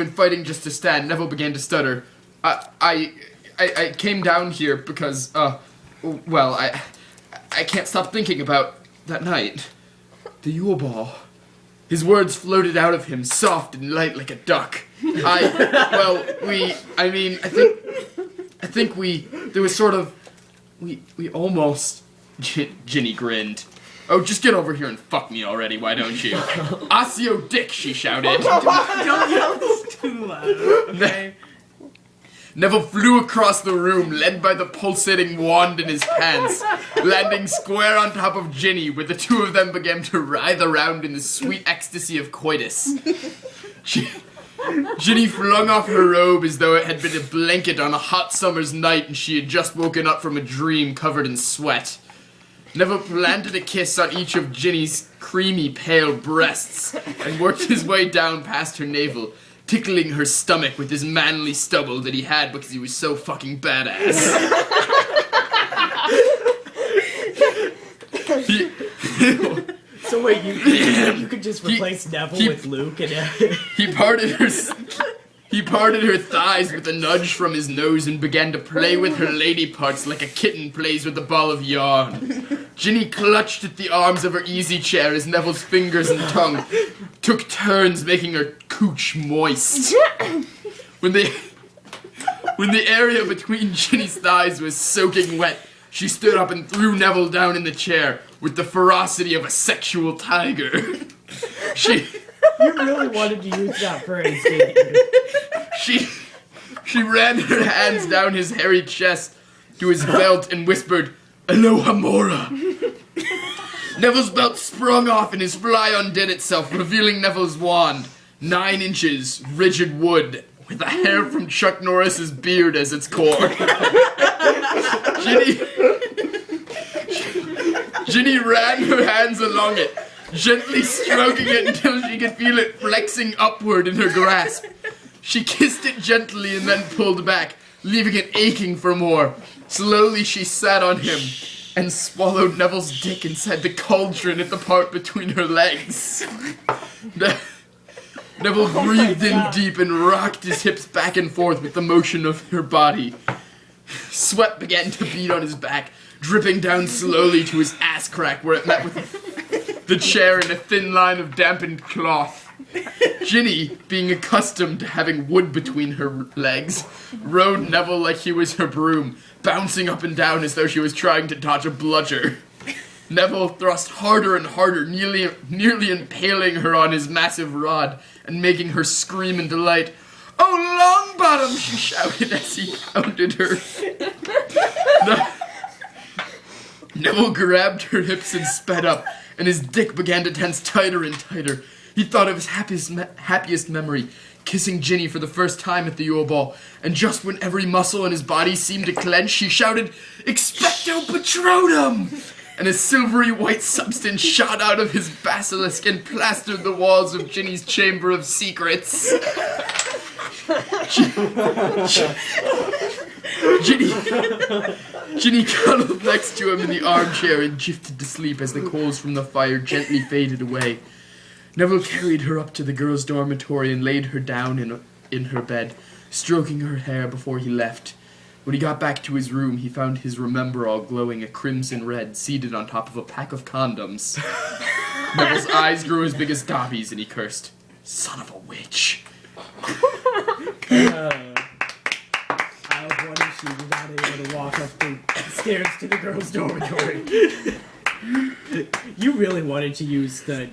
moving, fighting just to stand. Neville began to stutter. I came down here because, well, I can't stop thinking about that night. The Yule Ball. His words floated out of him, soft and light like a duck. I think there was sort of, we almost, Ginny grinned. Oh, just get over here and fuck me already, why don't you? Osseo Dick, she shouted. Don't yell too loud, okay? Neville flew across the room, led by the pulsating wand in his pants, landing square on top of Ginny, where the two of them began to writhe around in the sweet ecstasy of coitus. Ginny flung off her robe as though it had been a blanket on a hot summer's night and she had just woken up from a dream covered in sweat. Neville planted a kiss on each of Ginny's creamy, pale breasts and worked his way down past her navel, tickling her stomach with his manly stubble that he had because he was so fucking badass. So wait, you could just replace Neville with Luke and He parted her thighs with a nudge from his nose and began to play with her lady parts like a kitten plays with a ball of yarn. Ginny clutched at the arms of her easy chair as Neville's fingers and tongue took turns making her cooch moist. When the area between Ginny's thighs was soaking wet, she stood up and threw Neville down in the chair with the ferocity of a sexual tiger. You really wanted to use that phrase, didn't you? She ran her hands down his hairy chest to his belt and whispered, "Aloha Mora." Neville's belt sprung off and his fly undid itself, revealing Neville's wand, 9 inches, rigid wood, with the hair from Chuck Norris's beard as its core. Ginny ran her hands along it, gently stroking it until she could feel it flexing upward in her grasp. She kissed it gently and then pulled back, leaving it aching for more. Slowly she sat on him and swallowed Neville's dick inside the cauldron at the part between her legs. Neville breathed in deep and rocked his hips back and forth with the motion of her body. Sweat began to bead on his back, dripping down slowly to his ass crack where it met with the chair in a thin line of dampened cloth. Ginny, being accustomed to having wood between her legs, rode Neville like he was her broom, bouncing up and down as though she was trying to dodge a bludger. Neville thrust harder and harder, nearly impaling her on his massive rod and making her scream in delight. "Oh, Longbottom!" she shouted as he pounded her. Neville grabbed her hips and sped up, and his dick began to tense tighter and tighter. He thought of his happiest memory, kissing Ginny for the first time at the Yule Ball, and just when every muscle in his body seemed to clench, he shouted, "Expecto Patronum!" And a silvery white substance shot out of his basilisk and plastered the walls of Ginny's chamber of secrets. Ginny cuddled next to him in the armchair and drifted to sleep as the coals from the fire gently faded away. Neville carried her up to the girls' dormitory and laid her down in her bed, stroking her hair before he left. When he got back to his room, he found his Remember-All glowing a crimson red, seated on top of a pack of condoms. Neville's eyes grew as big as Dobby's, and he cursed, "Son of a witch." I was wondering she was not able to walk up the stairs to the girls' dormitory. You really wanted to use the